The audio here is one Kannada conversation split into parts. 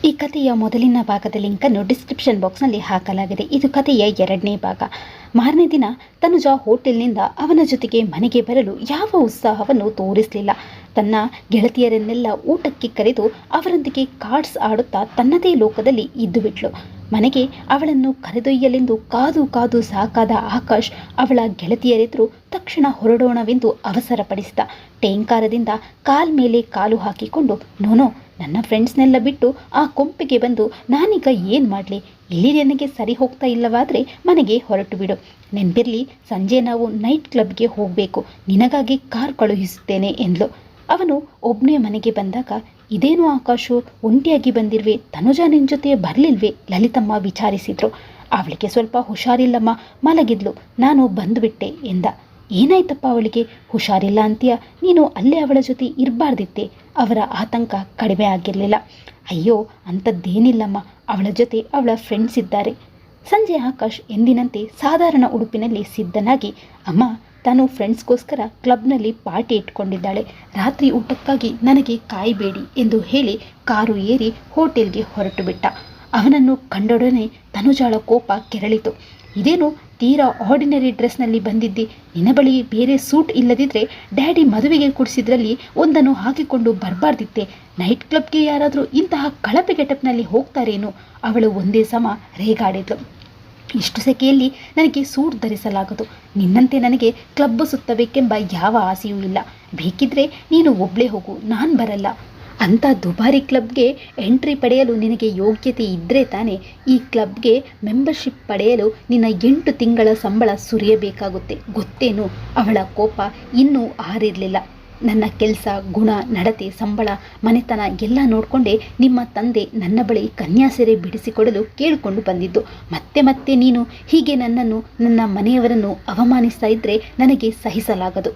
ಈ ಕಥೆಯ ಮೊದಲಿನ ಭಾಗದ ಲಿಂಕನ್ನು ಡಿಸ್ಕ್ರಿಪ್ಷನ್ ಬಾಕ್ಸ್ನಲ್ಲಿ ಹಾಕಲಾಗಿದೆ. ಇದು ಕಥೆಯ 2ನೇ ಭಾಗ. ಮಾರನೇ ದಿನ ತನುಜಾ ಹೋಟೆಲ್ನಿಂದ ಅವನ ಜೊತೆಗೆ ಮನೆಗೆ ಬರಲು ಯಾವ ಉತ್ಸಾಹವನ್ನು ತೋರಿಸಲಿಲ್ಲ. ತನ್ನ ಗೆಳತಿಯರನ್ನೆಲ್ಲ ಊಟಕ್ಕೆ ಕರೆದು ಅವರೊಂದಿಗೆ ಕಾರ್ಡ್ಸ್ ಆಡುತ್ತಾ ತನ್ನದೇ ಲೋಕದಲ್ಲಿ ಇದ್ದು ಬಿಟ್ಲು. ಮನೆಗೆ ಅವಳನ್ನು ಕರೆದೊಯ್ಯಲೆಂದು ಕಾದು ಕಾದು ಸಾಕಾದ ಆಕಾಶ್ ಅವಳ ಗೆಳತಿಯರೆದುರು ತಕ್ಷಣ ಹೊರಡೋಣವೆಂದು ಅವಸರಪಡಿಸಿದ. ಟೇಂಕಾರದಿಂದ ಕಾಲ್ ಮೇಲೆ ಕಾಲು ಹಾಕಿಕೊಂಡು, ನೋನೋ, ನನ್ನ ಫ್ರೆಂಡ್ಸ್ನೆಲ್ಲ ಬಿಟ್ಟು ಆ ಕೊಂಪೆಗೆ ಬಂದು ನಾನೀಗ ಏನು ಮಾಡಲಿ? ಇಲ್ಲಿ ನನಗೆ ಸರಿ ಹೋಗ್ತಾ ಇಲ್ಲವಾದರೆ ಮನೆಗೆ ಹೊರಟು ಬಿಡು. ನೆನಪಿರಲಿ, ಸಂಜೆ ನಾವು ನೈಟ್ ಕ್ಲಬ್ಗೆ ಹೋಗಬೇಕು. ನಿನಗಾಗಿ ಕಾರ್ ಕಳುಹಿಸುತ್ತೇನೆ ಎಂದ್ಲು. ಅವನು ಒಬ್ಬನೇ ಮನೆಗೆ ಬಂದಾಗ, ಇದೇನು ಆಕಾಶು, ಒಂಟಿಯಾಗಿ ಬಂದಿರುವೆ, ತನುಜಾ ನಿನ್ನ ಜೊತೆ ಬರಲಿಲ್ವೇ? ಲಲಿತಮ್ಮ ವಿಚಾರಿಸಿದ್ರು. ಅವಳಿಗೆ ಸ್ವಲ್ಪ ಹುಷಾರಿಲ್ಲಮ್ಮ, ಮಲಗಿದ್ಲು, ನಾನು ಬಂದುಬಿಟ್ಟೆ ಎಂದ. ಏನಾಯ್ತಪ್ಪ ಅವಳಿಗೆ? ಹುಷಾರಿಲ್ಲ ಅಂತೀಯ? ನೀನು ಅಲ್ಲೇ ಅವಳ ಜೊತೆ ಇರಬಾರ್ದಿತ್ತೆ. ಅವರ ಆತಂಕ ಕಡಿಮೆ ಆಗಿರಲಿಲ್ಲ. ಅಯ್ಯೋ, ಅಂಥದ್ದೇನಿಲ್ಲಮ್ಮ, ಅವಳ ಜೊತೆ ಅವಳ ಫ್ರೆಂಡ್ಸ್ ಇದ್ದಾರೆ. ಸಂಜೆ ಆಕಾಶ್ ಎಂದಿನಂತೆ ಸಾಧಾರಣ ಉಡುಪಿನಲ್ಲಿ ಸಿದ್ಧನಾಗಿ, ಅಮ್ಮ, ತಾನು ಫ್ರೆಂಡ್ಸ್ಗೋಸ್ಕರ ಕ್ಲಬ್ನಲ್ಲಿ ಪಾರ್ಟಿ ಇಟ್ಕೊಂಡಿದ್ದಾಳೆ. ರಾತ್ರಿ ಊಟಕ್ಕಾಗಿ ನನಗೆ ಕಾಯಬೇಡಿ ಎಂದು ಹೇಳಿ ಕಾರು ಏರಿ ಹೋಟೆಲ್ಗೆ ಹೊರಟು ಬಿಟ್ಟ. ಅವನನ್ನು ಕಂಡೊಡನೆ ತನುಜಾಳ ಕೋಪ ಕೆರಳಿತು. ಇದೇನು ತೀರಾ ಆರ್ಡಿನರಿ ಡ್ರೆಸ್ನಲ್ಲಿ ಬಂದಿದ್ದಿ? ನಿನ್ನ ಬಳಿ ಬೇರೆ ಸೂಟ್ ಇಲ್ಲದಿದ್ದರೆ ಡ್ಯಾಡಿ ಮದುವೆಗೆ ಕೊಡಿಸಿದ್ರಲ್ಲಿ ಒಂದನ್ನು ಹಾಕಿಕೊಂಡು ಬರಬಾರ್ದಿತ್ತೆ. ನೈಟ್ ಕ್ಲಬ್ಗೆ ಯಾರಾದರೂ ಇಂತಹ ಕಳಪೆ ಗೆಟಪ್ನಲ್ಲಿ ಹೋಗ್ತಾರೇನು? ಅವಳು ಒಂದೇ ಸಮ ರೇಗಾಡಿದ್ಲು. ಇಷ್ಟು ಸೆಕೆಯಲ್ಲಿ ನನಗೆ ಸೂಟ್ ಧರಿಸಲಾಗದು. ನಿನ್ನಂತೆ ನನಗೆ ಕ್ಲಬ್ ಸುತ್ತಬೇಕೆಂಬ ಯಾವ ಆಸೆಯೂ ಇಲ್ಲ. ಬೇಕಿದ್ರೆ ನೀನು ಒಬ್ಬಳೇ ಹೋಗು, ನಾನು ಬರಲ್ಲ. ಅಂಥ ದುಬಾರಿ ಕ್ಲಬ್ಗೆ ಎಂಟ್ರಿ ಪಡೆಯಲು ನಿನಗೆ ಯೋಗ್ಯತೆ ಇದ್ದರೆ ತಾನೇ. ಈ ಕ್ಲಬ್ಗೆ ಮೆಂಬರ್ಶಿಪ್ ಪಡೆಯಲು ನಿನ್ನ 8 ತಿಂಗಳ ಸಂಬಳ ಸುರಿಯಬೇಕಾಗುತ್ತೆ, ಗೊತ್ತೇನು? ಅವಳ ಕೋಪ ಇನ್ನೂ ಆರಿರಲಿಲ್ಲ. ನನ್ನ ಕೆಲಸ, ಗುಣ, ನಡತೆ, ಸಂಬಳ, ಮನೆತನ ಎಲ್ಲ ನೋಡಿಕೊಂಡೇ ನಿಮ್ಮ ತಂದೆ ನನ್ನ ಬಳಿ ಕನ್ಯಾಸೆರೆ ಬಿಡಿಸಿಕೊಡಲು ಕೇಳಿಕೊಂಡು ಬಂದಿದ್ದು. ಮತ್ತೆ ಮತ್ತೆ ನೀನು ಹೀಗೆ ನನ್ನನ್ನು, ನನ್ನ ಮನೆಯವರನ್ನು ಅವಮಾನಿಸ್ತಾ ಇದ್ದರೆ ನನಗೆ ಸಹಿಸಲಾಗದು.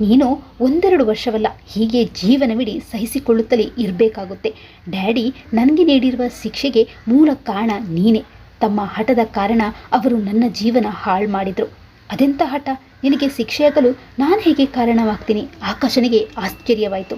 ನೀನು 1-2 ವರ್ಷವಲ್ಲ, ಹೀಗೆ ಜೀವನವಿಡೀ ಸಹಿಸಿಕೊಳ್ಳುತ್ತಲೇ ಇರಬೇಕಾಗುತ್ತೆ. ಡ್ಯಾಡಿ ನನಗೆ ನೀಡಿರುವ ಶಿಕ್ಷೆಗೆ ಮೂಲ ಕಾರಣ ನೀನೇ. ತಮ್ಮ ಹಠದ ಕಾರಣ ಅವರು ನನ್ನ ಜೀವನ ಹಾಳು ಮಾಡಿದರು. ಅದೆಂಥ ಹಠ? ನಿನಗೆ ಶಿಕ್ಷೆಯಾಗಲು ನಾನು ಹೇಗೆ ಕಾರಣವಾಗ್ತೀನಿ? ಆಕಾಶನಿಗೆ ಆಶ್ಚರ್ಯವಾಯಿತು.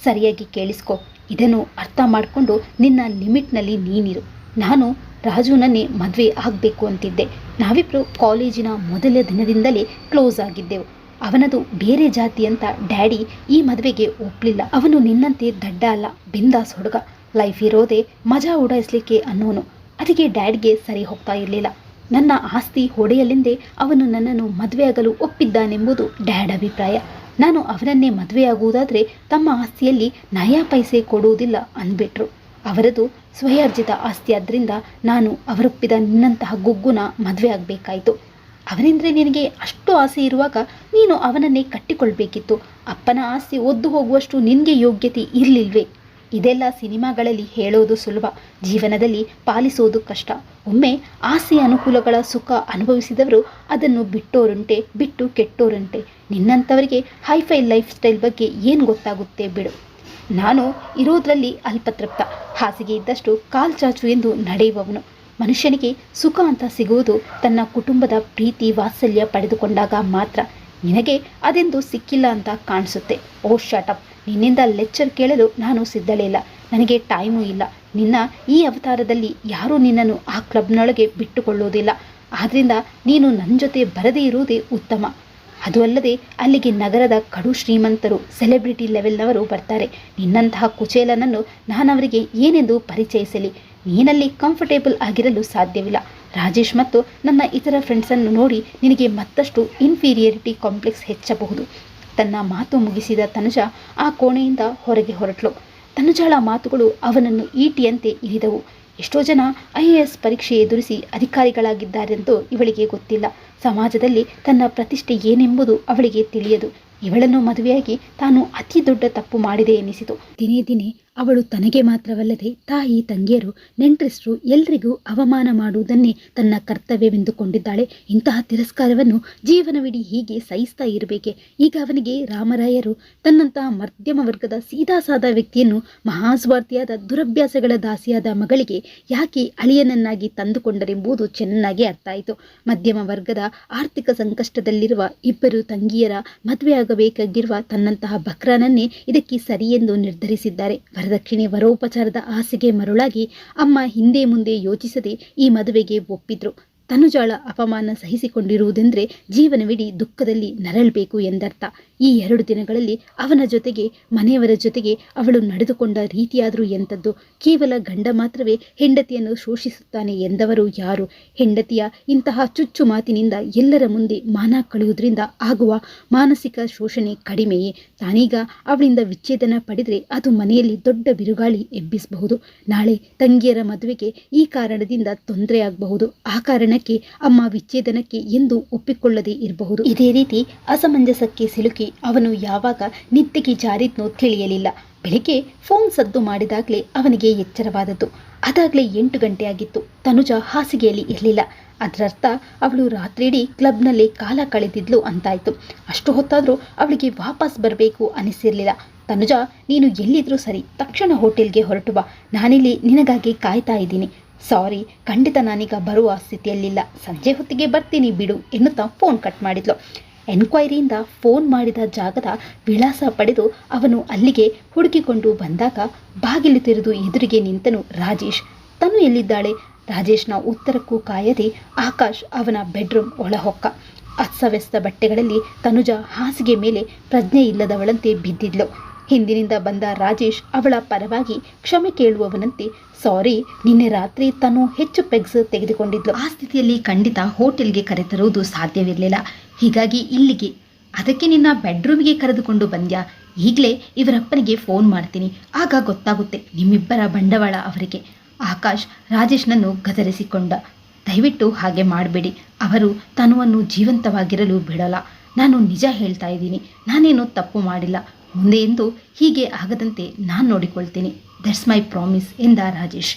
ಸರಿಯಾಗಿ ಕೇಳಿಸ್ಕೊ, ಇದನ್ನು ಅರ್ಥ ಮಾಡಿಕೊಂಡು ನಿನ್ನ ಲಿಮಿಟ್ನಲ್ಲಿ ನೀನಿರು. ನಾನು ರಾಜುನನ್ನೇ ಮದುವೆ ಆಗಬೇಕು ಅಂತಿದ್ದೆ. ನಾವಿಬ್ಬರು ಕಾಲೇಜಿನ ಮೊದಲ ದಿನದಿಂದಲೇ ಕ್ಲೋಸ್ ಆಗಿದ್ದೆವು. ಅವನದು ಬೇರೆ ಜಾತಿ ಅಂತ ಡ್ಯಾಡಿ ಈ ಮದುವೆಗೆ ಒಪ್ಪಲಿಲ್ಲ. ಅವನು ನಿನ್ನಂತೆ ದಡ್ಡ ಅಲ್ಲ, ಬಿಂದಾಸ್ ಹುಡುಗ. ಲೈಫ್ ಇರೋದೇ ಮಜಾ ಉಡಾಯಿಸ್ಲಿಕ್ಕೆ ಅನ್ನೋನು. ಅದಕ್ಕೆ ಡ್ಯಾಡ್ಗೆ ಸರಿ ಹೋಗ್ತಾ ಇರಲಿಲ್ಲ. ನನ್ನ ಆಸ್ತಿ ಹೊಡೆಯಲೆಂದೇ ಅವನು ನನ್ನನ್ನು ಮದುವೆಯಾಗಲು ಒಪ್ಪಿದ್ದಾನೆಂಬುದು ಡ್ಯಾಡ್ ಅಭಿಪ್ರಾಯ. ನಾನು ಅವನನ್ನೇ ಮದುವೆಯಾಗುವುದಾದರೆ ತಮ್ಮ ಆಸ್ತಿಯಲ್ಲಿ ನಯಾ ಪೈಸೆ ಕೊಡುವುದಿಲ್ಲ ಅಂದ್ಬಿಟ್ರು. ಅವರದು ಸ್ವಯಾರ್ಜಿತ ಆಸ್ತಿ, ಆದ್ದರಿಂದ ನಾನು ಅವರೊಪ್ಪಿದ ನಿನ್ನಂತಹ ಗುಗ್ಗುನ ಮದುವೆ ಆಗಬೇಕಾಯಿತು. ಅವನೆಂದರೆ ನಿನಗೆ ಅಷ್ಟು ಆಸೆ ಇರುವಾಗ ನೀನು ಅವನನ್ನೇ ಕಟ್ಟಿಕೊಳ್ಬೇಕಿತ್ತು. ಅಪ್ಪನ ಆಸ್ತಿ ಒದ್ದು ಹೋಗುವಷ್ಟು ನಿನಗೆ ಯೋಗ್ಯತೆ ಇರಲಿಲ್ವೇ? ಇದೆಲ್ಲ ಸಿನಿಮಾಗಳಲ್ಲಿ ಹೇಳೋದು ಸುಲಭ, ಜೀವನದಲ್ಲಿ ಪಾಲಿಸೋದು ಕಷ್ಟ. ಒಮ್ಮೆ ಆಸೆಯ ಅನುಕೂಲಗಳ ಸುಖ ಅನುಭವಿಸಿದವರು ಅದನ್ನು ಬಿಟ್ಟೋರುಂಟೆ, ಬಿಟ್ಟು ಕೆಟ್ಟೋರುಂಟೆ. ನಿನ್ನಂಥವರಿಗೆ ಹೈಫೈ ಲೈಫ್ ಸ್ಟೈಲ್ ಬಗ್ಗೆ ಏನು ಗೊತ್ತಾಗುತ್ತೆ ಬಿಡು. ನಾನು ಇರೋದ್ರಲ್ಲಿ ಅಲ್ಪತೃಪ್ತ. ಹಾಸಿಗೆ ಇದ್ದಷ್ಟು ಕಾಲ್ಚಾಚು ಎಂದು ನಡೆಯುವವನು. ಮನುಷ್ಯನಿಗೆ ಸುಖ ಅಂತ ಸಿಗುವುದು ತನ್ನ ಕುಟುಂಬದ ಪ್ರೀತಿ ವಾತ್ಸಲ್ಯ ಪಡೆದುಕೊಂಡಾಗ ಮಾತ್ರ. ನಿನಗೆ ಅದೆಂದು ಸಿಕ್ಕಿಲ್ಲ ಅಂತ ಕಾಣಿಸುತ್ತೆ. ಓ ಶಟಪ್, ನಿನ್ನಿಂದ ಲೆಕ್ಚರ್ ಕೇಳಲು ನಾನು ಸಿದ್ಧಳೇ ಇಲ್ಲ. ನನಗೆ ಟೈಮೂ ಇಲ್ಲ. ನಿನ್ನ ಈ ಅವತಾರದಲ್ಲಿ ಯಾರೂ ನಿನ್ನನ್ನು ಆ ಕ್ಲಬ್ನೊಳಗೆ ಬಿಟ್ಟುಕೊಳ್ಳೋದಿಲ್ಲ. ಆದ್ದರಿಂದ ನೀನು ನನ್ನ ಜೊತೆ ಬರದೇ ಇರುವುದೇ ಉತ್ತಮ. ಅದು ಅಲ್ಲದೆ ಅಲ್ಲಿಗೆ ನಗರದ ಕಡು ಶ್ರೀಮಂತರು, ಸೆಲೆಬ್ರಿಟಿ ಲೆವೆಲ್ನವರು ಬರ್ತಾರೆ. ನಿನ್ನಂತಹ ಕುಚೇಲನನ್ನು ನಾನವರಿಗೆ ಏನೆಂದು ಪರಿಚಯಿಸಲಿ? ನೀನಲ್ಲಿ ಕಂಫರ್ಟೇಬಲ್ ಆಗಿರಲು ಸಾಧ್ಯವಿಲ್ಲ. ರಾಜೇಶ್ ಮತ್ತು ನನ್ನ ಇತರ ಫ್ರೆಂಡ್ಸನ್ನು ನೋಡಿ ನಿನಗೆ ಮತ್ತಷ್ಟು ಇನ್ಫೀರಿಯರಿಟಿ ಕಾಂಪ್ಲೆಕ್ಸ್ ಹೆಚ್ಚಬಹುದು. ತನ್ನ ಮಾತು ಮುಗಿಸಿದ ತನುಜಾ ಆ ಕೋಣೆಯಿಂದ ಹೊರಗೆ ಹೊರಟಳು. ತನುಜಾಳ ಮಾತುಗಳು ಅವನನ್ನು ಈಟಿಯಂತೆ ಇರಿದವು. ಎಷ್ಟೋ ಜನ IAS ಪರೀಕ್ಷೆ ಎದುರಿಸಿ ಅಧಿಕಾರಿಗಳಾಗಿದ್ದಾರೆಂದು ಇವಳಿಗೆ ಗೊತ್ತಿಲ್ಲ. ಸಮಾಜದಲ್ಲಿ ತನ್ನ ಪ್ರತಿಷ್ಠೆ ಏನೆಂಬುದು ಅವಳಿಗೆ ತಿಳಿಯದು. ಇವಳನ್ನು ಮದುವೆಯಾಗಿ ತಾನು ಅತಿ ದೊಡ್ಡ ತಪ್ಪು ಮಾಡಿದೆ ಎನಿಸಿತು. ದಿನೇ ದಿನೇ ಅವಳು ತನಗೆ ಮಾತ್ರವಲ್ಲದೆ ತಾಯಿ, ತಂಗಿಯರು, ನೆಂಟರಿಸ್ರು ಎಲ್ರಿಗೂ ಅವಮಾನ ಮಾಡುವುದನ್ನೇ ತನ್ನ ಕರ್ತವ್ಯವೆಂದುಕೊಂಡಿದ್ದಾಳೆ. ಇಂತಹ ತಿರಸ್ಕಾರವನ್ನು ಜೀವನವಿಡೀ ಹೀಗೆ ಸಹಿಸ್ತಾ ಇರಬೇಕೆ? ಈಗ ಅವನಿಗೆ ರಾಮರಾಯರು ತನ್ನಂತಹ ಮಧ್ಯಮ ವರ್ಗದ ಸೀದಾಸಾದ ವ್ಯಕ್ತಿಯನ್ನು ಮಹಾಸ್ವಾರ್ಥಿಯಾದ ದುರಭ್ಯಾಸಗಳ ದಾಸಿಯಾದ ಮಗಳಿಗೆ ಯಾಕೆ ಅಳಿಯನನ್ನಾಗಿ ತಂದುಕೊಂಡರೆಂಬುದು ಚೆನ್ನಾಗಿ ಅರ್ಥ ಆಯಿತು. ಮಧ್ಯಮ ವರ್ಗದ ಆರ್ಥಿಕ ಸಂಕಷ್ಟದಲ್ಲಿರುವ ಇಬ್ಬರು ತಂಗಿಯರ ಮದುವೆಯಾಗಬೇಕಾಗಿರುವ ತನ್ನಂತಹ ಬಕ್ರಾನನ್ನೇ ಇದಕ್ಕೆ ಸರಿಯೆಂದು ನಿರ್ಧರಿಸಿದ್ದಾರೆ. ವರದಕ್ಷಿಣೆ ವರೋಪಚಾರದ ಆಸೆಗೆ ಮರುಳಾಗಿ ಅಮ್ಮ ಹಿಂದೆ ಮುಂದೆ ಯೋಚಿಸದೆ ಈ ಮದುವೆಗೆ ಒಪ್ಪಿದ್ರು. ತನುಜಾಳ ಅಪಮಾನ ಸಹಿಸಿಕೊಂಡಿರುವುದೆಂದರೆ ಜೀವನವಿಡೀ ದುಃಖದಲ್ಲಿ ನರಳಬೇಕು ಎಂದರ್ಥ. ಈ 2 ದಿನಗಳಲ್ಲಿ ಅವನ ಜೊತೆಗೆ ಮನೆಯವರ ಜೊತೆಗೆ ಅವಳು ನಡೆದುಕೊಂಡ ರೀತಿಯಾದರೂ ಎಂಥದ್ದು. ಕೇವಲ ಗಂಡ ಮಾತ್ರವೇ ಹೆಂಡತಿಯನ್ನು ಶೋಷಿಸುತ್ತಾನೆ ಎಂದವರು ಯಾರು? ಹೆಂಡತಿಯ ಇಂತಹ ಚುಚ್ಚು ಮಾತಿನಿಂದ ಎಲ್ಲರ ಮುಂದೆ ಮಾನ ಕಳೆಯುವುದರಿಂದ ಆಗುವ ಮಾನಸಿಕ ಶೋಷಣೆ ಕಡಿಮೆಯೇ? ತಾನೀಗ ಅವಳಿಂದ ವಿಚ್ಛೇದನ ಪಡೆದರೆ ಅದು ಮನೆಯಲ್ಲಿ ದೊಡ್ಡ ಬಿರುಗಾಳಿ ಎಬ್ಬಿಸಬಹುದು. ನಾಳೆ ತಂಗಿಯರ ಮದುವೆಗೆ ಈ ಕಾರಣದಿಂದ ತೊಂದರೆಯಾಗಬಹುದು. ಆ ಕಾರಣಕ್ಕೆ ಅಮ್ಮ ವಿಚ್ಛೇದನಕ್ಕೆ ಎಂದು ಒಪ್ಪಿಕೊಳ್ಳದೇ ಇರಬಹುದು. ಇದೇ ರೀತಿ ಅಸಮಂಜಸಕ್ಕೆ ಸಿಲುಕಿ ಅವನು ಯಾವಾಗ ನಿದ್ದೆಗೆ ಜಾರಿದ್ನೋ ತಿಳಿಯಲಿಲ್ಲ. ಬೆಳಿಗ್ಗೆ ಫೋನ್ ಸದ್ದು ಮಾಡಿದಾಗಲೇ ಅವನಿಗೆ ಎಚ್ಚರವಾದದ್ದು. ಅದಾಗಲೇ 8 ಗಂಟೆ ಆಗಿತ್ತು. ತನುಜ ಹಾಸಿಗೆಯಲ್ಲಿ ಇರಲಿಲ್ಲ. ಅದರರ್ಥ ಅವಳು ರಾತ್ರಿಯಿಡೀ ಕ್ಲಬ್ನಲ್ಲೇ ಕಾಲ ಕಳೆದಿದ್ಲು ಅಂತಾಯ್ತು. ಅಷ್ಟು ಹೊತ್ತಾದರೂ ಅವಳಿಗೆ ವಾಪಸ್ ಬರಬೇಕು ಅನಿಸಿರಲಿಲ್ಲ. ತನುಜ, ನೀನು ಎಲ್ಲಿದ್ರೂ ಸರಿ, ತಕ್ಷಣ ಹೋಟೆಲ್ಗೆ ಹೊರಟು ಬಾ. ನಾನಿಲ್ಲಿ ನಿನಗಾಗಿ ಕಾಯ್ತಾ ಇದ್ದೀನಿ. ಸಾರಿ, ಖಂಡಿತ ನಾನೀಗ ಬರುವ ಸ್ಥಿತಿಯಲ್ಲಿಲ್ಲ. ಸಂಜೆ ಹೊತ್ತಿಗೆ ಬರ್ತೀನಿ ಬಿಡು ಎನ್ನುತ್ತಾ ಫೋನ್ ಕಟ್ ಮಾಡಿದ್ಲು. ಎನ್ಕ್ವೈರಿಯಿಂದ ಫೋನ್ ಮಾಡಿದ ಜಾಗದ ವಿಳಾಸ ಪಡೆದು ಅವನು ಅಲ್ಲಿಗೆ ಹುಡುಕಿಕೊಂಡು ಬಂದಾಗ ಬಾಗಿಲು ತೆರೆದು ಎದುರಿಗೆ ನಿಂತನು ರಾಜೇಶ್. ತನು ಎಲ್ಲಿದ್ದಾಳೆ? ರಾಜೇಶ್ನ ಉತ್ತರಕ್ಕೂ ಕಾಯದೆ ಆಕಾಶ್ ಅವನ ಬೆಡ್ರೂಮ್ ಒಳಹೊಕ್ಕ. ಅಸ್ತವ್ಯಸ್ತ ಬಟ್ಟೆಗಳಲ್ಲಿ ತನುಜ ಹಾಸಿಗೆ ಮೇಲೆ ಪ್ರಜ್ಞೆ ಇಲ್ಲದವಳಂತೆ ಬಿದ್ದಿದ್ಲು. ಹಿಂದಿನಿಂದ ಬಂದ ರಾಜೇಶ್ ಅವಳ ಪರವಾಗಿ ಕ್ಷಮೆ ಕೇಳುವವನಂತೆ, ಸಾರಿ, ನಿನ್ನೆ ರಾತ್ರಿ ತನು ಹೆಚ್ಚು ಪೆಗ್ಸ್ ತೆಗೆದುಕೊಂಡಿದ್ಲು. ಆ ಸ್ಥಿತಿಯಲ್ಲಿ ಖಂಡಿತ ಹೋಟೆಲ್ಗೆ ಕರೆತರುವುದು ಸಾಧ್ಯವಿರಲಿಲ್ಲ. ಹೀಗಾಗಿ ಇಲ್ಲಿಗೆ, ಅದಕ್ಕೆ ನಿನ್ನ ಬೆಡ್ರೂಮ್ಗೆ ಕರೆದುಕೊಂಡು ಬಂದ್ಯಾ? ಈಗಲೇ ಇವರಪ್ಪನಿಗೆ ಫೋನ್ ಮಾಡ್ತೀನಿ, ಆಗ ಗೊತ್ತಾಗುತ್ತೆ ನಿಮ್ಮಿಬ್ಬರ ಬಂಡವಾಳ ಅವರಿಗೆ. ಆಕಾಶ್ ರಾಜೇಶ್ನನ್ನು ಗದರಿಸಿಕೊಂಡ. ದಯವಿಟ್ಟು ಹಾಗೆ ಮಾಡಬೇಡಿ. ಅವರು ತನುವನ್ನು ಜೀವಂತವಾಗಿರಲು ಬಿಡಲ್ಲ. ನಾನು ನಿಜ ಹೇಳ್ತಾ ಇದ್ದೀನಿ, ನಾನೇನು ತಪ್ಪು ಮಾಡಿಲ್ಲ. ಮುಂದೆ ಎಂದು ಹೀಗೆ ಆಗದಂತೆ ನಾನು ನೋಡಿಕೊಳ್ತೀನಿ. ದಟ್ಸ್ ಮೈ ಪ್ರಾಮಿಸ್ ಎಂದ ರಾಜೇಶ್.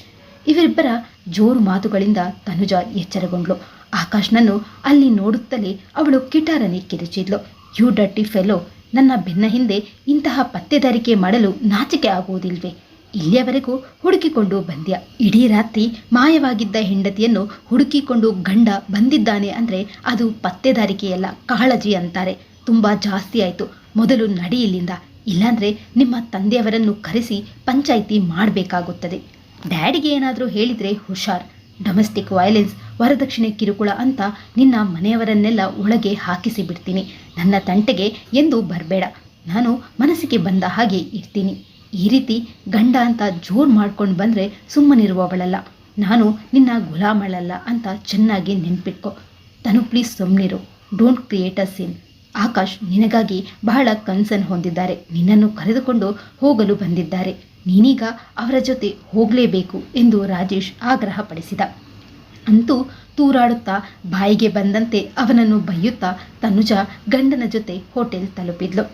ಇವರಿಬ್ಬರ ಜೋರು ಮಾತುಗಳಿಂದ ತನುಜ ಎಚ್ಚರಗೊಂಡ್ಳು. ಆಕಾಶ್ನನ್ನು ಅಲ್ಲಿ ನೋಡುತ್ತಲೇ ಅವಳು ಕಿಟಾರನೆ ಕಿರಿಚಿದ್ಲು. ಯು ಡರ್ಟಿ ಫೆಲೋ, ನನ್ನ ಬೆನ್ನ ಹಿಂದೆ ಇಂತಹ ಪತ್ತೆದಾರಿಕೆ ಮಾಡಲು ನಾಚಿಕೆ ಆಗುವುದಿಲ್ವೇ? ಇಲ್ಲಿಯವರೆಗೂ ಹುಡುಕಿಕೊಂಡು ಬಂದ್ಯ. ಇಡೀ ರಾತ್ರಿ ಮಾಯವಾಗಿದ್ದ ಹೆಂಡತಿಯನ್ನು ಹುಡುಕಿಕೊಂಡು ಗಂಡ ಬಂದಿದ್ದಾನೆ ಅಂದರೆ ಅದು ಪತ್ತೆದಾರಿಕೆಯಲ್ಲ, ಕಾಳಜಿ ಅಂತಾರೆ. ತುಂಬ ಜಾಸ್ತಿ ಆಯಿತು. ಮೊದಲು ನಡಿ ಇಲ್ಲಿಂದ, ಇಲ್ಲಾಂದರೆ ನಿಮ್ಮ ತಂದೆಯವರನ್ನು ಕರೆಸಿ ಪಂಚಾಯಿತಿ ಮಾಡಬೇಕಾಗುತ್ತದೆ. ಡ್ಯಾಡಿಗೆ ಏನಾದರೂ ಹೇಳಿದರೆ ಹುಷಾರ್. ಡೊಮೆಸ್ಟಿಕ್ ವೈಲೆನ್ಸ್, ವರದಕ್ಷಿಣೆ ಕಿರುಕುಳ ಅಂತ ನಿನ್ನ ಮನೆಯವರನ್ನೆಲ್ಲ ಒಳಗೆ ಹಾಕಿಸಿ ಬಿಡ್ತೀನಿ. ನನ್ನ ತಂಟೆಗೆ ಎಂದು ಬರಬೇಡ. ನಾನು ಮನಸ್ಸಿಗೆ ಬಂದ ಹಾಗೆ ಇರ್ತೀನಿ. ಈ ರೀತಿ ಗಂಡ ಅಂತ ಜೋರು ಮಾಡ್ಕೊಂಡು ಬಂದರೆ ಸುಮ್ಮನಿರುವವಳಲ್ಲ. ನಾನು ನಿನ್ನ ಗುಲಾಮಳಲ್ಲ ಅಂತ ಚೆನ್ನಾಗಿ ನೆನ್ಪಿಟ್ಕೊ. ತನು ಪ್ಲೀಸ್ ಸುಮ್ಮನಿರು. Don't create a scene. Akash ನಿನಗಾಗಿ ಬಹಳ ಕನ್ಸರ್ನ್ ಹೊಂದಿದ್ದಾರೆ. ನಿನ್ನನ್ನು ಕರೆದುಕೊಂಡು ಹೋಗಲು ಬಂದಿದ್ದಾರೆ. ನೀನೀಗ ಅವರ ಜೊತೆ ಹೋಗಲೇಬೇಕು ಎಂದು ರಾಜೇಶ್ ಆಗ್ರಹಪಡಿಸಿದ. ಅಂತೂ ತೂರಾಡುತ್ತಾ ಬಾಯಿಗೆ ಬಂದಂತೆ ಅವನನ್ನು ಬೈಯುತ್ತಾ ತನುಜ ಗಂಡನ ಜೊತೆ ಹೋಟೆಲ್ ತಲುಪಿದ್ಲು.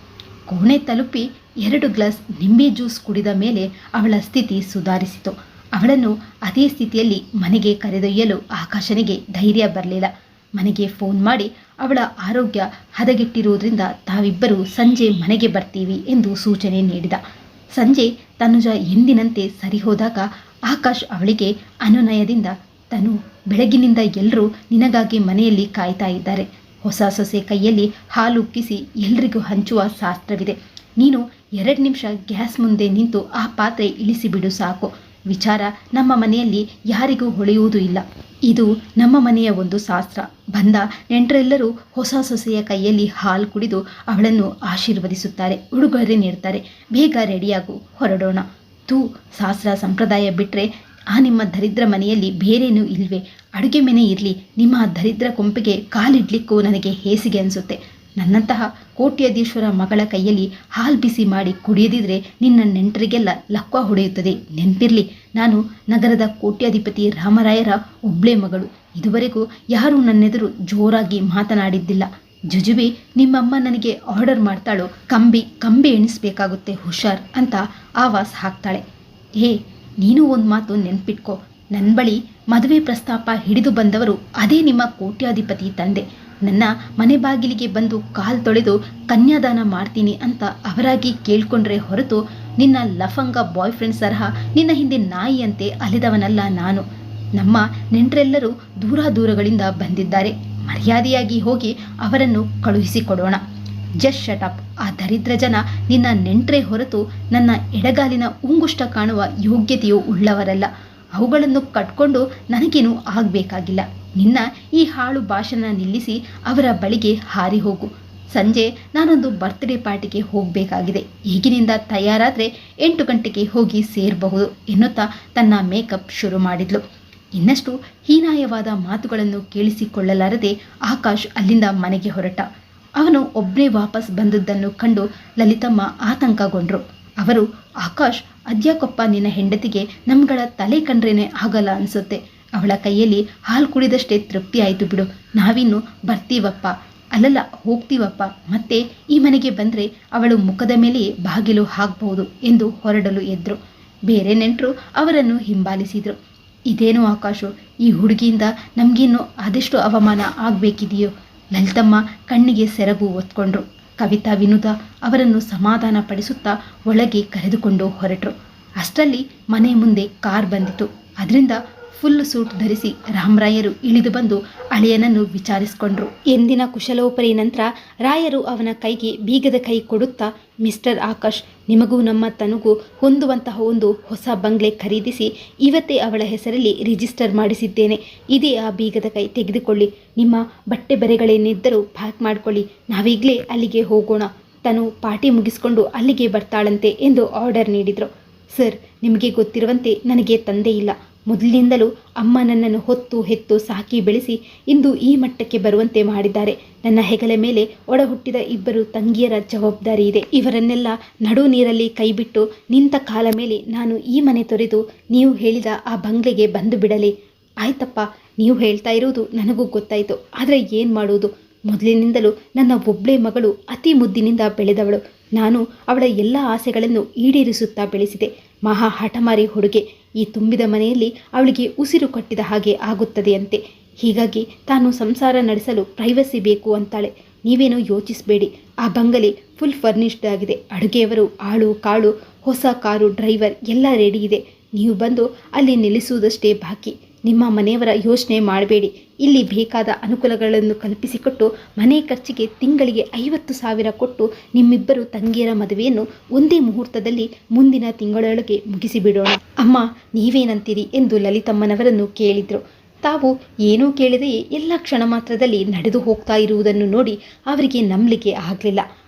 ಕೋಣೆ ತಲುಪಿ 2 ಗ್ಲಾಸ್ ನಿಂಬೆ ಜ್ಯೂಸ್ ಕುಡಿದ ಮೇಲೆ ಅವಳ ಸ್ಥಿತಿ ಸುಧಾರಿಸಿತು. ಅವಳನ್ನು ಅದೇ ಸ್ಥಿತಿಯಲ್ಲಿ ಮನೆಗೆ ಕರೆದೊಯ್ಯಲು ಆಕಾಶನಿಗೆ ಧೈರ್ಯ ಬರಲಿಲ್ಲ. ಮನೆಗೆ ಫೋನ್ ಮಾಡಿ ಅವಳ ಆರೋಗ್ಯ ಹದಗೆಟ್ಟಿರುವುದರಿಂದ ತಾವಿಬ್ಬರು ಸಂಜೆ ಮನೆಗೆ ಬರ್ತೀವಿ ಎಂದು ಸೂಚನೆ ನೀಡಿದ. ಸಂಜೆ ತನುಜ ಎಂದಿನಂತೆ ಸರಿ ಹೋದಾಗ ಆಕಾಶ್ ಅವಳಿಗೆ ಅನುನಯದಿಂದ, ತನು, ಬೆಳಗಿನಿಂದ ಎಲ್ಲರೂ ನಿನಗಾಗಿ ಮನೆಯಲ್ಲಿ ಕಾಯ್ತಾ ಇದ್ದಾರೆ. ಹೊಸ ಸೊಸೆ ಕೈಯಲ್ಲಿ ಹಾಲು ಉಕ್ಕಿಸಿ ಎಲ್ರಿಗೂ ಹಂಚುವ ಶಾಸ್ತ್ರವಿದೆ. ನೀನು 2 ನಿಮಿಷ ಗ್ಯಾಸ್ ಮುಂದೆ ನಿಂತು ಆ ಪಾತ್ರೆ ಇಳಿಸಿಬಿಡು ಸಾಕು. ವಿಚಾರ ನಮ್ಮ ಮನೆಯಲ್ಲಿ ಯಾರಿಗೂ ಹೊಳೆಯುವುದೂ ಇಲ್ಲ. ಇದು ನಮ್ಮ ಮನೆಯ ಒಂದು ಶಾಸ್ತ್ರ. ಬಂದ ನೆಂಟರೆಲ್ಲರೂ ಹೊಸ ಸೊಸೆಯ ಕೈಯಲ್ಲಿ ಹಾಲು ಕುಡಿದು ಅವಳನ್ನು ಆಶೀರ್ವದಿಸುತ್ತಾರೆ, ಉಡುಗೊರೆ ನೀಡ್ತಾರೆ. ಬೇಗ ರೆಡಿಯಾಗು, ಹೊರಡೋಣ. ತೂ, ಶಾಸ್ತ್ರ ಸಂಪ್ರದಾಯ ಬಿಟ್ಟರೆ ಆ ನಿಮ್ಮ ದರಿದ್ರ ಮನೆಯಲ್ಲಿ ಬೇರೇನೂ ಇಲ್ವೇ? ಅಡುಗೆ ಮನೆ ಇರಲಿ, ನಿಮ್ಮ ದರಿದ್ರ ಕೊಂಪಿಗೆ ಕಾಲಿಡ್ಲಿಕ್ಕೂ ನನಗೆ ಹೇಸಿಗೆ ಅನಿಸುತ್ತೆ. ನನ್ನಂತಹ ಕೋಟ್ಯಾಧೀಶ್ವರ ಮಗಳ ಕೈಯಲ್ಲಿ ಹಾಲು ಬಿಸಿ ಮಾಡಿ ಕುಡಿಯದಿದ್ರೆ ನಿನ್ನ ನೆಂಟರಿಗೆಲ್ಲ ಲಕ್ವ ಹೊಡೆಯುತ್ತದೆ. ನೆನಪಿರಲಿ, ನಾನು ನಗರದ ಕೋಟ್ಯಾಧಿಪತಿ ರಾಮರಾಯರ ಒಬ್ಳೆ ಮಗಳು. ಇದುವರೆಗೂ ಯಾರೂ ನನ್ನೆದುರು ಜೋರಾಗಿ ಮಾತನಾಡಿದ್ದಿಲ್ಲ. ಜುಜುಬಿ, ನಿಮ್ಮಮ್ಮ ನನಗೆ ಆರ್ಡರ್ ಮಾಡ್ತಾಳೋ, ಕಂಬಿ ಎಣಿಸ್ಬೇಕಾಗುತ್ತೆ, ಹುಷಾರ್ ಅಂತ ಆವಾಸ್ ಹಾಕ್ತಾಳೆ. ನೀನು ಒಂದು ಮಾತು ನೆನ್ಪಿಟ್ಕೋ. ನನ್ನ ಬಳಿ ಮದುವೆ ಪ್ರಸ್ತಾಪ ಹಿಡಿದು ಬಂದವರು ಅದೇ ನಿಮ್ಮ ಕೋಟ್ಯಾಧಿಪತಿ ತಂದೆ. ನನ್ನ ಮನೆ ಬಾಗಿಲಿಗೆ ಬಂದು ಕಾಲು ತೊಳೆದು ಕನ್ಯಾದಾನ ಮಾಡ್ತೀನಿ ಅಂತ ಅವರಾಗಿ ಕೇಳ್ಕೊಂಡ್ರೆ ಹೊರತು ನಿನ್ನ ಲಫಂಗ ಬಾಯ್ ಫ್ರೆಂಡ್ ಸರಹ ನಿನ್ನ ಹಿಂದೆ ನಾಯಿಯಂತೆ ಅಲೆದವನಲ್ಲ ನಾನು. ನಮ್ಮ ನೆಂಟರೆಲ್ಲರೂ ದೂರಗಳಿಂದ ಬಂದಿದ್ದಾರೆ. ಮರ್ಯಾದೆಯಾಗಿ ಹೋಗಿ ಅವರನ್ನು ಕಳುಹಿಸಿಕೊಡೋಣ. Just shut up. ಆ ದರಿದ್ರ ಜನ ನಿನ್ನ ನೆಂಟ್ರೆ ಹೊರತು ನನ್ನ ಎಡಗಾಲಿನ ಉಂಗುಷ್ಟ ಕಾಣುವ ಯೋಗ್ಯತೆಯು ಉಳ್ಳವರಲ್ಲ. ಅವುಗಳನ್ನು ಕಟ್ಕೊಂಡು ನನಗೇನು ಆಗಬೇಕಾಗಿಲ್ಲ. ನಿನ್ನ ಈ ಹಾಳು ಭಾಷಣ ನಿಲ್ಲಿಸಿ ಅವರ ಬಳಿಗೆ ಹಾರಿ ಹೋಗು. ಸಂಜೆ ನಾನೊಂದು ಬರ್ತ್ಡೇ ಪಾರ್ಟಿಗೆ ಹೋಗಬೇಕಾಗಿದೆ. ಈಗಿನಿಂದ ತಯಾರಾದರೆ 8 ಗಂಟೆಗೆ ಹೋಗಿ ಸೇರಬಹುದು ಎನ್ನುತ್ತಾ ತನ್ನ ಮೇಕಪ್ ಶುರು ಮಾಡಿದ್ಲು. ಇನ್ನಷ್ಟು ಹೀನಾಯವಾದ ಮಾತುಗಳನ್ನು ಕೇಳಿಸಿಕೊಳ್ಳಲಾರದೆ ಆಕಾಶ್ ಅಲ್ಲಿಂದ ಮನೆಗೆ ಹೊರಟ. ಅವನು ಒಬ್ಬನೇ ವಾಪಸ್ ಬಂದದ್ದನ್ನು ಕಂಡು ಲಲಿತಮ್ಮ ಆತಂಕಗೊಂಡ್ರು. ಅವರು, ಆಕಾಶ್, ಅದ್ಯಾಕೊಪ್ಪ ನಿನ್ನ ಹೆಂಡತಿಗೆ ನಮ್ಗಳ ತಲೆ ಕಂಡ್ರೇನೆ ಆಗಲ್ಲ ಅನ್ಸುತ್ತೆ. ಅವಳ ಕೈಯಲ್ಲಿ ಹಾಲು ಕುಡಿದಷ್ಟೇ ತೃಪ್ತಿ ಆಯಿತು ಬಿಡು. ನಾವಿನ್ನು ಬರ್ತೀವಪ್ಪ, ಅಲ್ಲಲ್ಲ ಹೋಗ್ತೀವಪ್ಪ. ಮತ್ತೆ ಈ ಮನೆಗೆ ಬಂದರೆ ಅವಳು ಮುಖದ ಮೇಲೆಯೇ ಬಾಗಿಲು ಹಾಕಬಹುದು ಎಂದು ಹೊರಡಲು ಎದ್ರು. ಬೇರೆ ನೆಂಟರು ಅವರನ್ನು ಹಿಂಬಾಲಿಸಿದರು. ಇದೇನು ಆಕಾಶು, ಈ ಹುಡುಗಿಯಿಂದ ನಮಗಿನ್ನೂ ಅದೆಷ್ಟು ಅವಮಾನ ಆಗಬೇಕಿದೆಯೋ. ಲಲಿತಮ್ಮ ಕಣ್ಣಿಗೆ ಸೆರಗು ಒತ್ಕೊಂಡ್ರು. ಕವಿತಾ ವಿನುತಾ ಅವರನ್ನು ಸಮಾಧಾನ ಪಡಿಸುತ್ತಾ ಒಳಗೆ ಕರೆದುಕೊಂಡು ಹೊರಟರು. ಅಷ್ಟರಲ್ಲಿ ಮನೆ ಮುಂದೆ ಕಾರ್ ಬಂದಿತು. ಅದರಿಂದ ಫುಲ್ ಸೂಟ್ ಧರಿಸಿ ರಾಮರಾಯರು ಇಳಿದು ಬಂದು ಅಳಿಯನನ್ನು ವಿಚಾರಿಸಿಕೊಂಡ್ರು. ಎಂದಿನ ಕುಶಲೋಪರಿ ನಂತರ ರಾಯರು ಅವನ ಕೈಗೆ ಬೀಗದ ಕೈ ಕೊಡುತ್ತಾ, ಮಿಸ್ಟರ್ ಆಕಾಶ್, ನಿಮಗೂ ನಮ್ಮ ತನಗೂ ಹೊಂದುವಂತಹ ಒಂದು ಹೊಸ ಬಂಗ್ಲೆ ಖರೀದಿಸಿ ಇವತ್ತೇ ಅವಳ ಹೆಸರಲ್ಲಿ ರಿಜಿಸ್ಟರ್ ಮಾಡಿಸಿದ್ದೇನೆ. ಇದೇ ಆ ಬೀಗದ ಕೈ, ತೆಗೆದುಕೊಳ್ಳಿ. ನಿಮ್ಮ ಬಟ್ಟೆ ಬರೆಗಳೇನಿದ್ದರೂ ಪ್ಯಾಕ್ ಮಾಡಿಕೊಳ್ಳಿ. ನಾವೀಗಲೇ ಅಲ್ಲಿಗೆ ಹೋಗೋಣ. ತನು ಪಾರ್ಟಿ ಮುಗಿಸ್ಕೊಂಡು ಅಲ್ಲಿಗೆ ಬರ್ತಾಳಂತೆ ಎಂದು ಆರ್ಡರ್ ನೀಡಿದರು. ಸರ್, ನಿಮಗೆ ಗೊತ್ತಿರುವಂತೆ ನನಗೆ ತಂದೆ ಇಲ್ಲ. ಮೊದಲಿನಿಂದಲೂ ಅಮ್ಮ ನನ್ನನ್ನು ಹೊತ್ತು ಹೆತ್ತು ಸಾಕಿ ಬೆಳೆಸಿ ಇಂದು ಈ ಮಟ್ಟಕ್ಕೆ ಬರುವಂತೆ ಮಾಡಿದ್ದಾರೆ. ನನ್ನ ಹೆಗಲ ಮೇಲೆ ಒಡ ಹುಟ್ಟಿದ 2 ತಂಗಿಯರ ಜವಾಬ್ದಾರಿ ಇದೆ. ಇವರನ್ನೆಲ್ಲ ನಡು ನೀರಲ್ಲಿ ಕೈಬಿಟ್ಟು ನಿಂತ ಕಾಲ ಮೇಲೆ ನಾನು ಈ ಮನೆ ತೊರೆದು ನೀವು ಹೇಳಿದ ಆ ಬಂಗ್ಲೆಗೆ ಬಂದು ಬಿಡಲಿ. ಆಯ್ತಪ್ಪ, ನೀವು ಹೇಳ್ತಾ ಇರುವುದು ನನಗೂ ಗೊತ್ತಾಯಿತು. ಆದರೆ ಏನು ಮಾಡುವುದು? ಮೊದಲಿನಿಂದಲೂ ನನ್ನ ಒಬ್ಬಳೇ ಮಗಳು ಅತಿ ಮುದ್ದಿನಿಂದ ಬೆಳೆದವಳು. ನಾನು ಅವಳ ಎಲ್ಲ ಆಸೆಗಳನ್ನು ಈಡೇರಿಸುತ್ತಾ ಬೆಳೆಸಿದೆ. ಮಹಾ ಹಠಮಾರಿ ಹುಡುಗೆ. ಈ ತುಂಬಿದ ಮನೆಯಲ್ಲಿ ಅವಳಿಗೆ ಉಸಿರು ಕಟ್ಟಿದ ಹಾಗೆ ಆಗುತ್ತದೆ ಅಂತೆ. ಹೀಗಾಗಿ ತಾನು ಸಂಸಾರ ನಡೆಸಲು ಪ್ರೈವಸಿ ಬೇಕು ಅಂತಾಳೆ. ನೀವೇನು ಯೋಚಿಸಬೇಡಿ. ಆ ಬಂಗಲೆ ಫುಲ್ ಫರ್ನಿಶ್ಡ್ ಆಗಿದೆ. ಅಡುಗೆಯವರು, ಆಳು ಕಾಳು, ಹೊಸ ಕಾರು, ಡ್ರೈವರ್ ಎಲ್ಲ ರೆಡಿ ಇದೆ. ನೀವು ಬಂದು ಅಲ್ಲಿ ನಿಲ್ಲಿಸುವುದಷ್ಟೇ ಬಾಕಿ. ನಿಮ್ಮ ಮನೆಯವರ ಯೋಚನೆ ಮಾಡಬೇಡಿ. ಇಲ್ಲಿ ಬೇಕಾದ ಅನುಕೂಲಗಳನ್ನು ಕಲ್ಪಿಸಿಕೊಟ್ಟು ಮನೆ ಖರ್ಚಿಗೆ ತಿಂಗಳಿಗೆ 50,000 ಕೊಟ್ಟು ನಿಮ್ಮಿಬ್ಬರು ತಂಗಿಯರ ಮದುವೆಯನ್ನು ಒಂದೇ ಮುಹೂರ್ತದಲ್ಲಿ ಮುಂದಿನ ತಿಂಗಳೊಳಗೆ ಮುಗಿಸಿಬಿಡೋಣ. ಅಮ್ಮ, ನೀವೇನಂತೀರಿ ಎಂದು ಲಲಿತಮ್ಮನವರನ್ನು ಕೇಳಿದರು. ತಾವು ಏನೂ ಕೇಳದೆಯೇ ಎಲ್ಲ ಕ್ಷಣ ಮಾತ್ರದಲ್ಲಿ ನಡೆದು ಹೋಗ್ತಾ ಇರುವುದನ್ನು ನೋಡಿ ಅವರಿಗೆ ನಂಬಲಿಕ್ಕೆ ಆಗಲಿಲ್ಲ.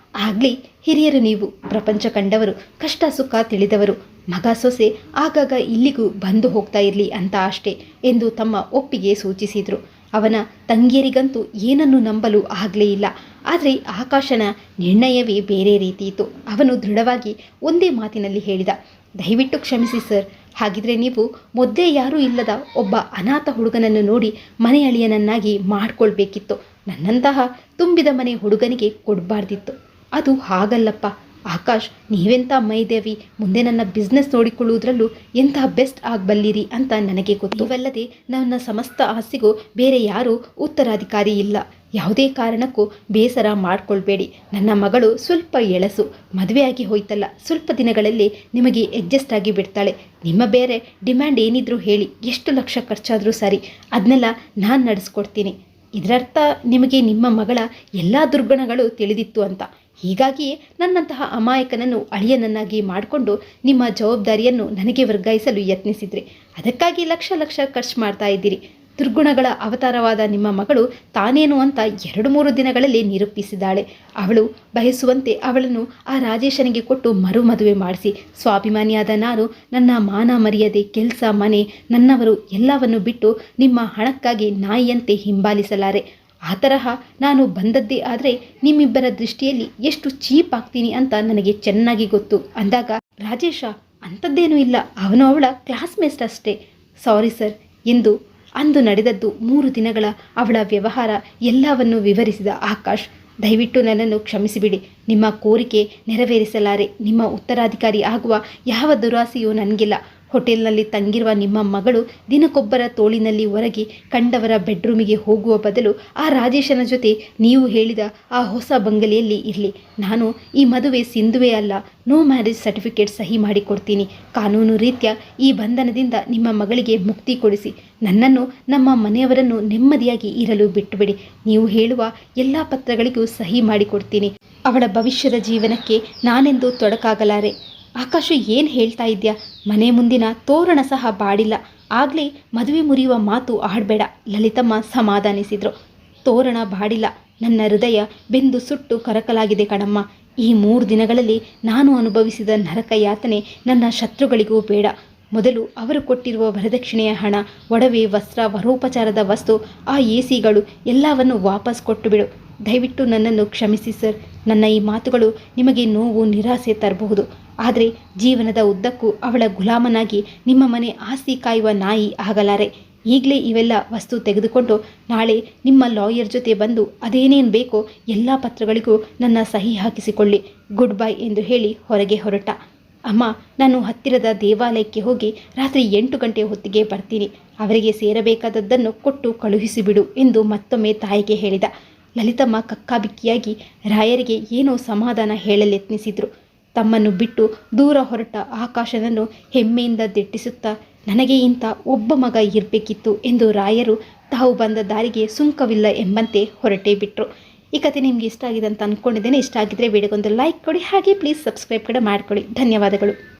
ಆಗಲಿ, ಹಿರಿಯರು ನೀವು, ಪ್ರಪಂಚ ಕಂಡವರು, ಕಷ್ಟ ಸುಖ ತಿಳಿದವರು. ಮಗ ಸೊಸೆ ಆಗಾಗ ಇಲ್ಲಿಗೂ ಬಂದು ಹೋಗ್ತಾ ಇರಲಿ ಅಂತ ಅಷ್ಟೇ ಎಂದು ತಮ್ಮ ಒಪ್ಪಿಗೆ ಸೂಚಿಸಿದರು. ಅವನ ತಂಗಿಯರಿಗಂತೂ ಏನನ್ನು ನಂಬಲು ಆಗಲೇ ಇಲ್ಲ. ಆದರೆ ಆಕಾಶನ ನಿರ್ಣಯವೇ ಬೇರೆ ರೀತಿ ಇತ್ತು. ಅವನು ದೃಢವಾಗಿ ಒಂದೇ ಮಾತಿನಲ್ಲಿ ಹೇಳಿದ, ದಯವಿಟ್ಟು ಕ್ಷಮಿಸಿ ಸರ್. ಹಾಗಿದ್ರೆ ನೀವು ಮೊದಲೇ ಯಾರೂ ಇಲ್ಲದ ಒಬ್ಬ ಅನಾಥ ಹುಡುಗನನ್ನು ನೋಡಿ ಮನೆ ಅಳಿಯನನ್ನಾಗಿ ಮಾಡಿಕೊಳ್ಬೇಕಿತ್ತು. ನನ್ನಂತಹ ತುಂಬಿದ ಮನೆ ಹುಡುಗನಿಗೆ ಕೊಡಬಾರ್ದಿತ್ತು. ಅದು ಹಾಗಲ್ಲಪ್ಪ ಆಕಾಶ್, ನೀವೆಂಥ ಮೈದೇವಿ, ಮುಂದೆ ನನ್ನ ಬಿಸ್ನೆಸ್ ನೋಡಿಕೊಳ್ಳುವುದರಲ್ಲೂ ಎಂಥ ಬೆಸ್ಟ್ ಆಗಬಲ್ಲಿರಿ ಅಂತ ನನಗೆ ಗೊತ್ತು. ಇವಲ್ಲದೆ ನನ್ನ ಸಮಸ್ತ ಆಸ್ತಿಗೂ ಬೇರೆ ಯಾರೂ ಉತ್ತರಾಧಿಕಾರಿ ಇಲ್ಲ. ಯಾವುದೇ ಕಾರಣಕ್ಕೂ ಬೇಸರ ಮಾಡಿಕೊಳ್ಬೇಡಿ. ನನ್ನ ಮಗಳು ಸ್ವಲ್ಪ ಎಳಸು, ಮದುವೆಯಾಗಿ ಹೋಯ್ತಲ್ಲ, ಸ್ವಲ್ಪ ದಿನಗಳಲ್ಲಿ ನಿಮಗೆ ಅಡ್ಜಸ್ಟ್ ಆಗಿ ಬಿಡ್ತಾಳೆ. ನಿಮ್ಮ ಬೇರೆ ಡಿಮ್ಯಾಂಡ್ ಏನಿದ್ರೂ ಹೇಳಿ, ಎಷ್ಟು ಲಕ್ಷ ಖರ್ಚಾದರೂ ಸರಿ, ಅದನ್ನೆಲ್ಲ ನಾನು ನಡೆಸ್ಕೊಡ್ತೀನಿ. ಇದರರ್ಥ ನಿಮಗೆ ನಿಮ್ಮ ಮಗಳ ಎಲ್ಲ ದುರ್ಗುಣಗಳು ತಿಳಿದಿತ್ತು ಅಂತ. ಹೀಗಾಗಿಯೇ ನನ್ನಂತಹ ಅಮಾಯಕನನ್ನು ಅಳಿಯನನ್ನಾಗಿ ಮಾಡಿಕೊಂಡು ನಿಮ್ಮ ಜವಾಬ್ದಾರಿಯನ್ನು ನನಗೆ ವರ್ಗಾಯಿಸಲು ಯತ್ನಿಸಿದ್ರಿ. ಅದಕ್ಕಾಗಿ ಲಕ್ಷ ಲಕ್ಷ ಖರ್ಚು ಮಾಡ್ತಾ ಇದ್ದೀರಿ. ದುರ್ಗುಣಗಳ ಅವತಾರವಾದ ನಿಮ್ಮ ಮಗಳು ತಾನೇನು ಅಂತ 2-3 ದಿನಗಳಲ್ಲಿ ನಿರೂಪಿಸಿದ್ದಾಳೆ. ಅವಳು ಬಯಸುವಂತೆ ಅವಳನ್ನು ಆ ರಾಜೇಶನಿಗೆ ಕೊಟ್ಟು ಮರು ಮದುವೆ ಮಾಡಿಸಿ, ಸ್ವಾಭಿಮಾನಿಯಾದ ನಾನು ನನ್ನ ಮಾನ ಮರ್ಯಾದೆ, ಕೆಲಸ, ಮನೆ, ನನ್ನವರು ಎಲ್ಲವನ್ನು ಬಿಟ್ಟು ನಿಮ್ಮ ಹಣಕ್ಕಾಗಿ ನಾಯಿಯಂತೆ ಹಿಂಬಾಲಿಸಲಾರೆ. ಆ ತರಹ ನಾನು ಬಂದದ್ದೇ ಆದರೆ ನಿಮ್ಮಿಬ್ಬರ ದೃಷ್ಟಿಯಲ್ಲಿ ಎಷ್ಟು ಚೀಪ್ ಆಗ್ತೀನಿ ಅಂತ ನನಗೆ ಚೆನ್ನಾಗಿ ಗೊತ್ತು ಅಂದಾಗ, ರಾಜೇಶ, ಅಂಥದ್ದೇನೂ ಇಲ್ಲ, ಅವನು ಅವಳ ಕ್ಲಾಸ್ಮೇಟ್ ಅಷ್ಟೇ. ಸಾರಿ ಸರ್ ಎಂದು ಅಂದು ನಡೆದದ್ದು 3 ದಿನಗಳ ಅವಳ ವ್ಯವಹಾರ ಎಲ್ಲವನ್ನು ವಿವರಿಸಿದ ಆಕಾಶ್, ದಯವಿಟ್ಟು ನನ್ನನ್ನು ಕ್ಷಮಿಸಿಬಿಡಿ. ನಿಮ್ಮ ಕೋರಿಕೆ ನೆರವೇರಿಸಲಾರೆ. ನಿಮ್ಮ ಉತ್ತರಾಧಿಕಾರಿ ಆಗುವ ಯಾವ ದುರಾಸೆಯೂ ನನಗಿಲ್ಲ. ಹೋಟೆಲ್ನಲ್ಲಿ ತಂಗಿರುವ ನಿಮ್ಮ ಮಗಳು ದಿನಕ್ಕೊಬ್ಬರ ತೋಳಿನಲ್ಲಿ ಹೊರಗೆ ಕಂಡವರ ಬೆಡ್ರೂಮಿಗೆ ಹೋಗುವ ಬದಲು ಆ ರಾಜೇಶನ ಜೊತೆ ನೀವು ಹೇಳಿದ ಆ ಹೊಸ ಬಂಗಲೆಯಲ್ಲಿ ಇರಲಿ. ನಾನು ಈ ಮದುವೆ ಸಿಂಧುವೇ ಅಲ್ಲ, ನೋ ಮ್ಯಾರೇಜ್ ಸರ್ಟಿಫಿಕೇಟ್ ಸಹಿ ಮಾಡಿಕೊಡ್ತೀನಿ. ಕಾನೂನು ರೀತ್ಯ ಈ ಬಂಧನದಿಂದ ನಿಮ್ಮ ಮಗಳಿಗೆ ಮುಕ್ತಿ ಕೊಡಿಸಿ ನನ್ನನ್ನು, ನಮ್ಮ ಮನೆಯವರನ್ನು ನೆಮ್ಮದಿಯಾಗಿ ಇರಲು ಬಿಟ್ಟುಬಿಡಿ. ನೀವು ಹೇಳುವ ಎಲ್ಲ ಪತ್ರಗಳಿಗೂ ಸಹಿ ಮಾಡಿಕೊಡ್ತೀನಿ. ಅವಳ ಭವಿಷ್ಯದ ಜೀವನಕ್ಕೆ ನಾನೆಂದು ತೊಡಕಾಗಲಾರೆ. ಆಕಾಶು ಏನು ಹೇಳ್ತಾ ಇದ್ಯಾ? ಮನೆ ಮುಂದಿನ ತೋರಣ ಸಹ ಬಾಡಿಲ್ಲ, ಆಗಲೇ ಮದುವೆ ಮುರಿಯುವ ಮಾತು ಆಡಬೇಡ, ಲಲಿತಮ್ಮ ಸಮಾಧಾನಿಸಿದ್ರು. ತೋರಣ ಬಾಡಿಲ್ಲ, ನನ್ನ ಹೃದಯ ಬೆಂದು ಸುಟ್ಟು ಕರಕಲಾಗಿದೆ ಕಣಮ್ಮ. ಈ 3 ದಿನಗಳಲ್ಲಿ ನಾನು ಅನುಭವಿಸಿದ ನರಕ ಯಾತನೆ ನನ್ನ ಶತ್ರುಗಳಿಗೂ ಬೇಡ. ಮೊದಲು ಅವರು ಕೊಟ್ಟಿರುವ ವರದಕ್ಷಿಣೆಯ ಹಣ, ಒಡವೆ, ವಸ್ತ್ರ, ವರೋಪಚಾರದ ವಸ್ತು, ಆ ಎಸಿಗಳು ಎಲ್ಲವನ್ನು ವಾಪಸ್ ಕೊಟ್ಟು ಬಿಡು. ದಯವಿಟ್ಟು ನನ್ನನ್ನು ಕ್ಷಮಿಸಿ ಸರ್. ನನ್ನ ಈ ಮಾತುಗಳು ನಿಮಗೆ ನೋವು, ನಿರಾಸೆ ತರಬಹುದು. ಆದರೆ ಜೀವನದ ಉದ್ದಕ್ಕೂ ಅವಳ ಗುಲಾಮನಾಗಿ ನಿಮ್ಮ ಮನೆ ಆಸ್ತಿ ಕಾಯುವ ನಾಯಿ ಆಗಲಾರೆ. ಈಗಲೇ ಇವೆಲ್ಲ ವಸ್ತು ತೆಗೆದುಕೊಂಡು ನಾಳೆ ನಿಮ್ಮ ಲಾಯರ್ ಜೊತೆ ಬಂದು ಅದೇನೇನು ಬೇಕೋ ಎಲ್ಲ ಪತ್ರಗಳಿಗೂ ನನ್ನ ಸಹಿ ಹಾಕಿಸಿಕೊಳ್ಳಿ. ಗುಡ್ ಬೈ ಎಂದು ಹೇಳಿ ಹೊರಗೆ ಹೊರಟ. ಅಮ್ಮ, ನಾನು ಹತ್ತಿರದ ದೇವಾಲಯಕ್ಕೆ ಹೋಗಿ ರಾತ್ರಿ 8 ಗಂಟೆ ಹೊತ್ತಿಗೆ ಬರ್ತೀನಿ. ಅವರಿಗೆ ಸೇರಬೇಕಾದದ್ದನ್ನು ಕೊಟ್ಟು ಕಳುಹಿಸಿಬಿಡು ಎಂದು ಮತ್ತೊಮ್ಮೆ ತಾಯಿಗೆ ಹೇಳಿದ. ಲಲಿತಮ್ಮ ಕಕ್ಕಾಬಿಕ್ಕಿಯಾಗಿ ರಾಯರಿಗೆ ಏನೋ ಸಮಾಧಾನ ಹೇಳಲೆತ್ನಿಸಿದ್ರು. ತಮ್ಮನ್ನು ಬಿಟ್ಟು ದೂರ ಹೊರಟ ಆಕಾಶನನ್ನು ಹೆಮ್ಮೆಯಿಂದ ದಿಟ್ಟಿಸುತ್ತಾ, ನನಗೆ ಇಂಥ ಒಬ್ಬ ಮಗ ಇರಬೇಕಿತ್ತು ಎಂದು ರಾಯರು ತಾವು ಬಂದ ದಾರಿಗೆ ಸುಂಕವಿಲ್ಲ ಎಂಬಂತೆ ಹೊರಟೇ ಬಿಟ್ಟರು. ಈ ಕಥೆ ನಿಮಗೆ ಇಷ್ಟ ಆಗಿದೆ ಅಂತ ಅಂದ್ಕೊಂಡಿದ್ದೇನೆ. ಇಷ್ಟ ಆಗಿದ್ದರೆ ವಿಡಿಯೋಗೊಂದು ಲೈಕ್ ಕೊಡಿ, ಹಾಗೆ ಪ್ಲೀಸ್ ಸಬ್ಸ್ಕ್ರೈಬ್ ಕೂಡ ಮಾಡಿಕೊಡಿ. ಧನ್ಯವಾದಗಳು.